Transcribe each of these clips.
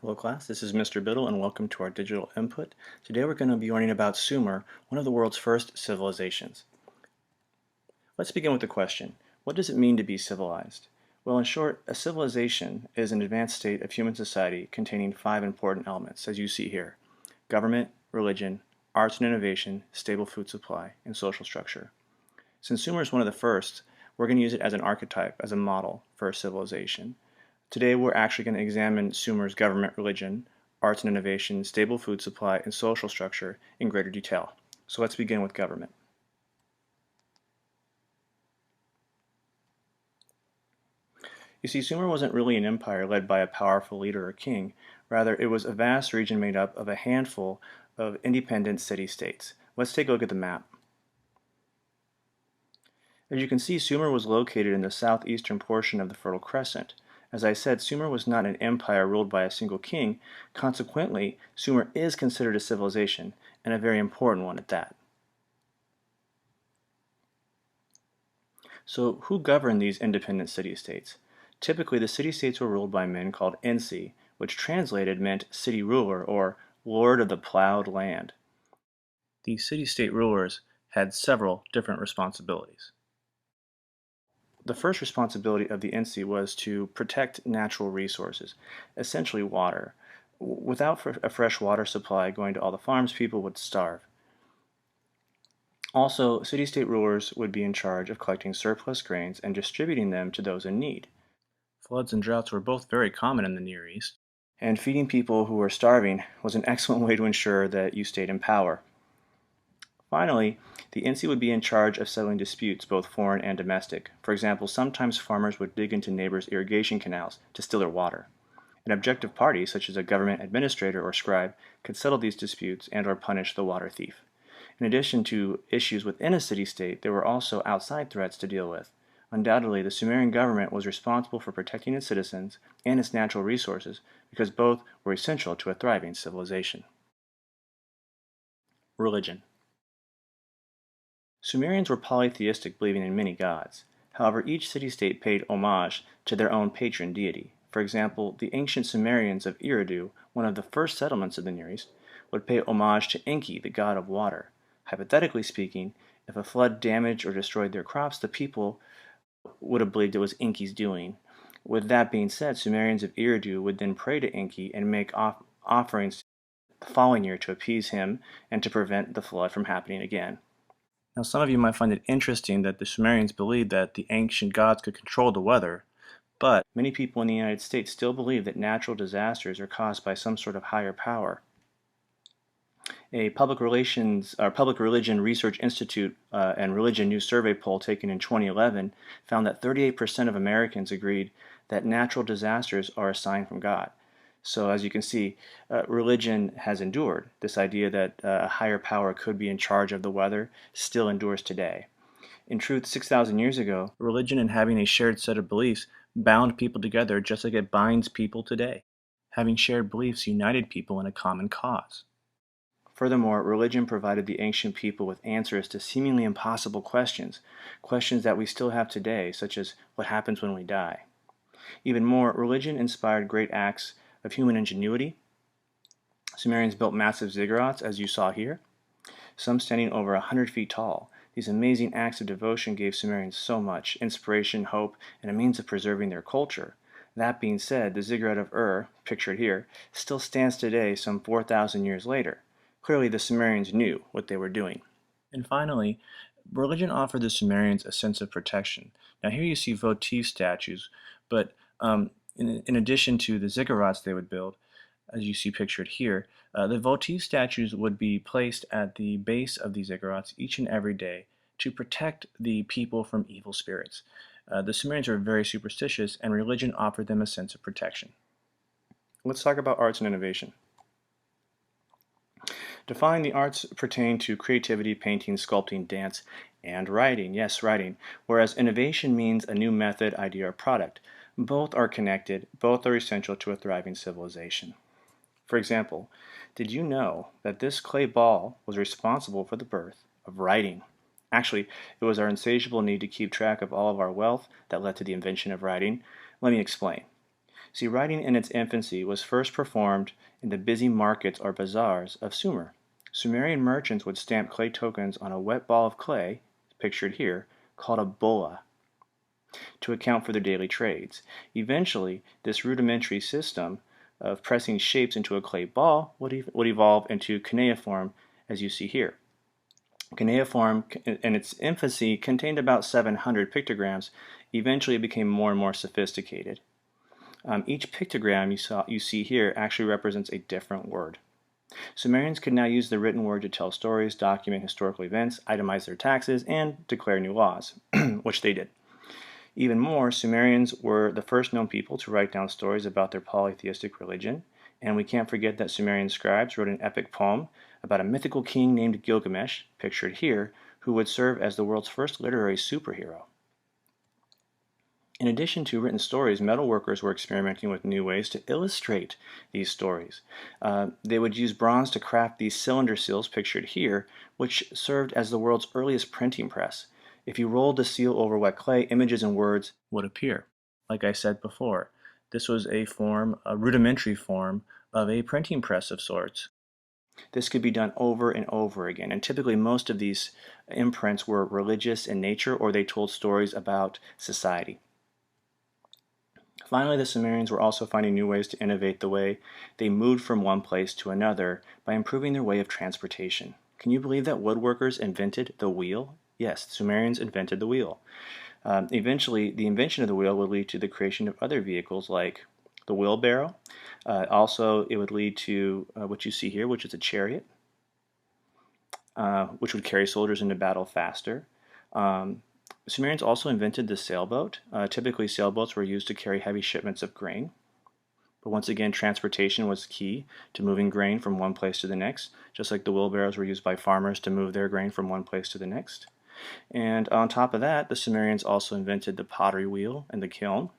Hello class, this is Mr. Biddle and welcome to our digital input. Today we're going to be learning about Sumer, one of the world's first civilizations. Let's begin with the question, what does it mean to be civilized? Well, in short, a civilization is an advanced state of human society containing 5 important elements, as you see here: government, religion, arts and innovation, stable food supply, and social structure. Since Sumer is one of the first, we're going to use it as an archetype, as a model for a civilization. Today we're actually going to examine Sumer's government, religion, arts and innovation, stable food supply, and social structure in greater detail. So let's begin with government. You see, Sumer wasn't really an empire led by a powerful leader or king. Rather, it was a vast region made up of a handful of independent city-states. Let's take a look at the map. As you can see, Sumer was located in the southeastern portion of the Fertile Crescent. As I said, Sumer was not an empire ruled by a single king. Consequently, Sumer is considered a civilization, and a very important one at that. So, who governed these independent city-states? Typically, the city-states were ruled by men called Ensi, which translated meant city ruler or lord of the plowed land. These city-state rulers had several different responsibilities. The first responsibility of the Ensi was to protect natural resources, essentially water. Without a fresh water supply going to all the farms, people would starve. Also, city-state rulers would be in charge of collecting surplus grains and distributing them to those in need. Floods and droughts were both very common in the Near East, and feeding people who were starving was an excellent way to ensure that you stayed in power. Finally, the Ensi would be in charge of settling disputes, both foreign and domestic. For example, sometimes farmers would dig into neighbors' irrigation canals to steal their water. An objective party, such as a government administrator or scribe, could settle these disputes and or punish the water thief. In addition to issues within a city-state, there were also outside threats to deal with. Undoubtedly, the Sumerian government was responsible for protecting its citizens and its natural resources because both were essential to a thriving civilization. Religion. Sumerians were polytheistic, believing in many gods. However, each city-state paid homage to their own patron deity. For example, the ancient Sumerians of Eridu, one of the first settlements of the Near East, would pay homage to Enki, the god of water. Hypothetically speaking, if a flood damaged or destroyed their crops, the people would have believed it was Enki's doing. With that being said, Sumerians of Eridu would then pray to Enki and make offerings the following year to appease him and to prevent the flood from happening again. Now, some of you might find it interesting that the Sumerians believed that the ancient gods could control the weather, but many people in the United States still believe that natural disasters are caused by some sort of higher power. A public religion research institute and religion news survey poll taken in 2011 found that 38% of Americans agreed that natural disasters are a sign from God. So as you can see, religion has endured. This idea that a higher power could be in charge of the weather still endures today. In truth, 6,000 years ago, religion and having a shared set of beliefs bound people together just like it binds people today. Having shared beliefs united people in a common cause. Furthermore, religion provided the ancient people with answers to seemingly impossible questions, questions that we still have today, such as what happens when we die. Even more, religion inspired great acts of human ingenuity. Sumerians built massive ziggurats, as you saw here, some standing over 100 feet tall. These amazing acts of devotion gave Sumerians so much inspiration, hope, and a means of preserving their culture. That being said, the ziggurat of Ur, pictured here, still stands today some 4,000 years later. Clearly, the Sumerians knew what they were doing. And finally, religion offered the Sumerians a sense of protection. Now here you see votive statues, but in addition to the ziggurats they would build, as you see pictured here, the votive statues would be placed at the base of these ziggurats each and every day to protect the people from evil spirits. The Sumerians were very superstitious, and religion offered them a sense of protection. Let's talk about arts and innovation. Define the arts pertain to creativity, painting, sculpting, dance, and writing. Yes, writing. Whereas innovation means a new method, idea, or product. Both are connected. Both are essential to a thriving civilization. For example, did you know that this clay ball was responsible for the birth of writing? Actually, it was our insatiable need to keep track of all of our wealth that led to the invention of writing. Let me explain. See, writing in its infancy was first performed in the busy markets or bazaars of Sumer. Sumerian merchants would stamp clay tokens on a wet ball of clay, pictured here, called a bola, to account for their daily trades. Eventually, this rudimentary system of pressing shapes into a clay ball would evolve into cuneiform, as you see here. Cuneiform, in its infancy, contained about 700 pictograms. Eventually, it became more and more sophisticated. Each pictogram you see here actually represents a different word. Sumerians could now use the written word to tell stories, document historical events, itemize their taxes, and declare new laws, which they did. Even more, Sumerians were the first known people to write down stories about their polytheistic religion, and we can't forget that Sumerian scribes wrote an epic poem about a mythical king named Gilgamesh, pictured here, who would serve as the world's first literary superhero. In addition to written stories, metalworkers were experimenting with new ways to illustrate these stories. They would use bronze to craft these cylinder seals pictured here, which served as the world's earliest printing press. If you rolled the seal over wet clay, images and words would appear. Like I said before, this was a rudimentary form of a printing press of sorts. This could be done over and over again, and typically most of these imprints were religious in nature or they told stories about society. Finally, the Sumerians were also finding new ways to innovate the way they moved from one place to another by improving their way of transportation. Can you believe that woodworkers invented the wheel? Yes, the Sumerians invented the wheel. Eventually, the invention of the wheel would lead to the creation of other vehicles like the wheelbarrow. Also, it would lead to what you see here, which is a chariot, which would carry soldiers into battle faster. Sumerians also invented the sailboat. Typically, sailboats were used to carry heavy shipments of grain. But once again, transportation was key to moving grain from one place to the next, just like the wheelbarrows were used by farmers to move their grain from one place to the next. And on top of that, the Sumerians also invented the pottery wheel and the kiln.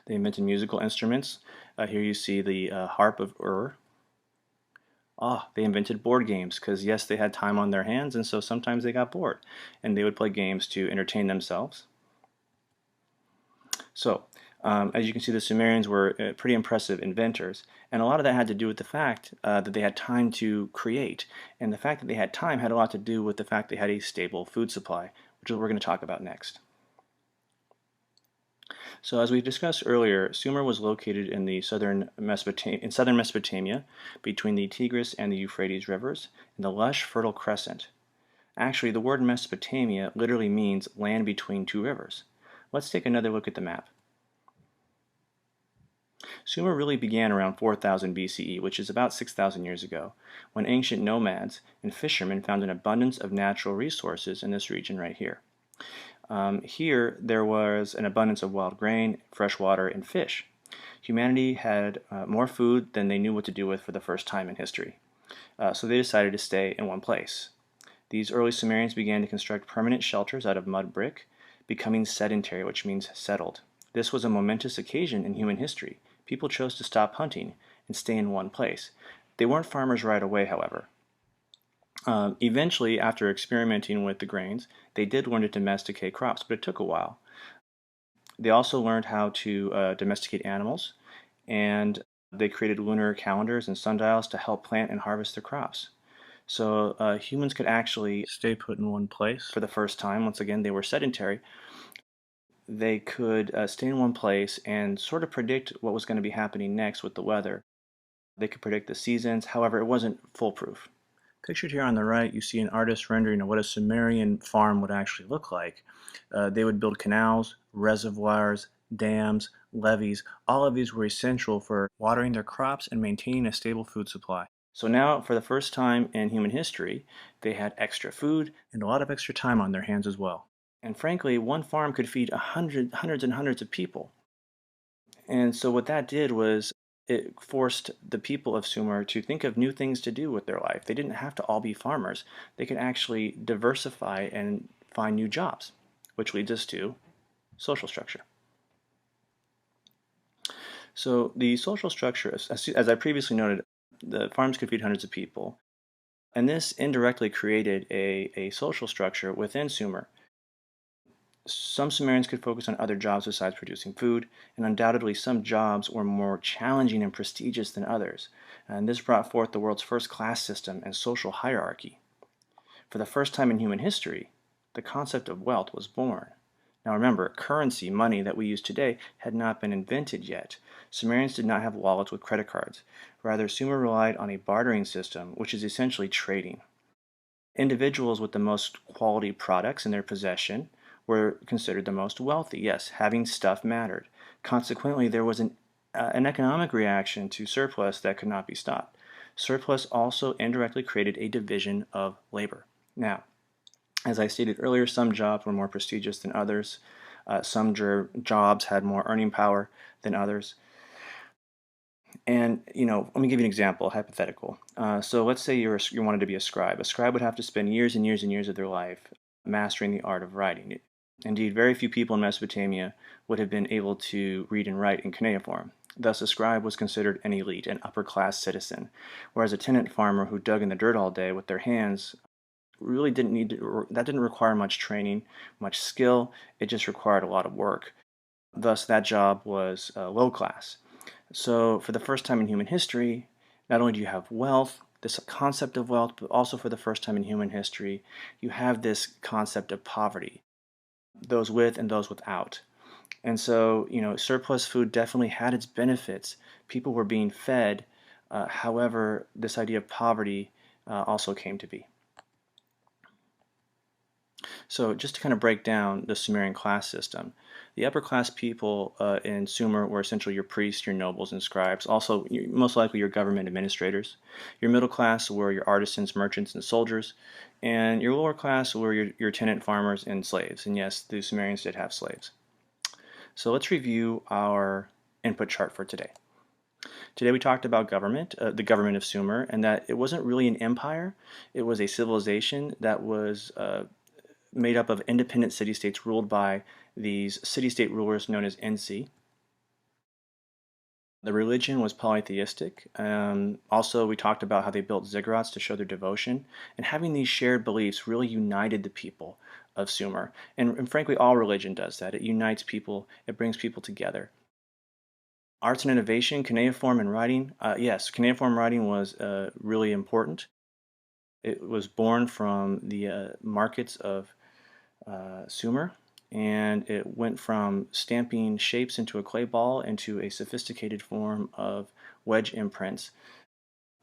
They invented musical instruments. Here you see the harp of Ur. They invented board games because, yes, they had time on their hands, and so sometimes they got bored, and they would play games to entertain themselves. So, as you can see, the Sumerians were pretty impressive inventors, and a lot of that had to do with the fact that they had time to create, and the fact that they had time had a lot to do with the fact they had a stable food supply, which is what we're going to talk about next. So as we discussed earlier, Sumer was located in the southern Mesopotamia, between the Tigris and the Euphrates rivers, in the lush, fertile crescent. Actually, the word Mesopotamia literally means land between two rivers. Let's take another look at the map. Sumer really began around 4000 BCE, which is about 6,000 years ago, when ancient nomads and fishermen found an abundance of natural resources in this region right here. Here, there was an abundance of wild grain, fresh water, and fish. Humanity had more food than they knew what to do with for the first time in history. So they decided to stay in one place. These early Sumerians began to construct permanent shelters out of mud brick, becoming sedentary, which means settled. This was a momentous occasion in human history. People chose to stop hunting and stay in one place. They weren't farmers right away, however. Eventually, after experimenting with the grains, they did learn to domesticate crops, but it took a while. They also learned how to domesticate animals, and they created lunar calendars and sundials to help plant and harvest their crops. So humans could actually stay put in one place for the first time. Once again, they were sedentary. They could stay in one place and sort of predict what was going to be happening next with the weather. They could predict the seasons, however, it wasn't foolproof. Pictured here on the right, you see an artist rendering of what a Sumerian farm would actually look like. They would build canals, reservoirs, dams, levees. All of these were essential for watering their crops and maintaining a stable food supply. So now, for the first time in human history, they had extra food and a lot of extra time on their hands as well. And frankly, one farm could feed hundreds and hundreds of people. And so what that did was it forced the people of Sumer to think of new things to do with their life. They didn't have to all be farmers. They could actually diversify and find new jobs, which leads us to social structure. So the social structure, as I previously noted, the farms could feed hundreds of people, and this indirectly created a social structure within Sumer. Some Sumerians could focus on other jobs besides producing food, and undoubtedly some jobs were more challenging and prestigious than others. And this brought forth the world's first class system and social hierarchy. For the first time in human history, the concept of wealth was born. Now remember, currency, money that we use today, had not been invented yet. Sumerians did not have wallets with credit cards. Rather, Sumer relied on a bartering system, which is essentially trading. Individuals with the most quality products in their possession were considered the most wealthy. Yes, having stuff mattered. Consequently, there was an economic reaction to surplus that could not be stopped. Surplus also indirectly created a division of labor. Now, as I stated earlier, some jobs were more prestigious than others. Some jobs had more earning power than others. And let me give you an example, hypothetical. So let's say you wanted to be a scribe. A scribe would have to spend years and years and years of their life mastering the art of writing. Indeed, very few people in Mesopotamia would have been able to read and write in cuneiform. Thus, a scribe was considered an elite, an upper-class citizen, whereas a tenant farmer who dug in the dirt all day with their hands really that didn't require much training, much skill. It just required a lot of work. Thus, that job was low class. So, for the first time in human history, not only do you have wealth, this concept of wealth, but also for the first time in human history, you have this concept of poverty, those with and those without. And so, surplus food definitely had its benefits. People were being fed. However, this idea of poverty also came to be. So just to kind of break down the Sumerian class system, the upper class people in Sumer were essentially your priests, your nobles, and scribes, also most likely your government administrators. Your middle class were your artisans, merchants, and soldiers, and your lower class were your tenant farmers and slaves. And yes, the Sumerians did have slaves. So let's review our input chart for today. Today we talked about government, the government of Sumer, and that it wasn't really an empire. It was a civilization that was made up of independent city-states ruled by these city-state rulers known as NC. The religion was polytheistic. Also, we talked about how they built ziggurats to show their devotion, and having these shared beliefs really united the people of Sumer. And frankly, all religion does that. It unites people, it brings people together. Arts and innovation, cuneiform and writing. Yes, cuneiform writing was really important. It was born from the markets of Sumer, and it went from stamping shapes into a clay ball into a sophisticated form of wedge imprints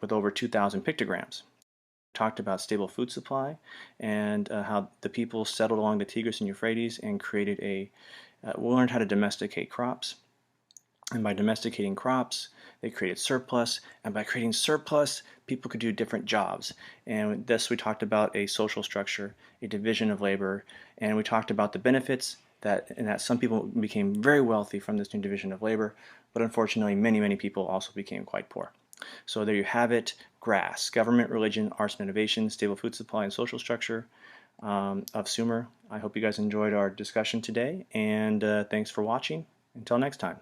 with over 2,000 pictograms. Talked about stable food supply and how the people settled along the Tigris and Euphrates and learned how to domesticate crops. And by domesticating crops, they created surplus, and by creating surplus, people could do different jobs. And thus we talked about a social structure, a division of labor, and we talked about the benefits that some people became very wealthy from this new division of labor, but unfortunately many people also became quite poor. So there you have it, GRASS, government, religion, arts and innovation, stable food supply, and social structure of Sumer. I hope you guys enjoyed our discussion today, and thanks for watching. Until next time.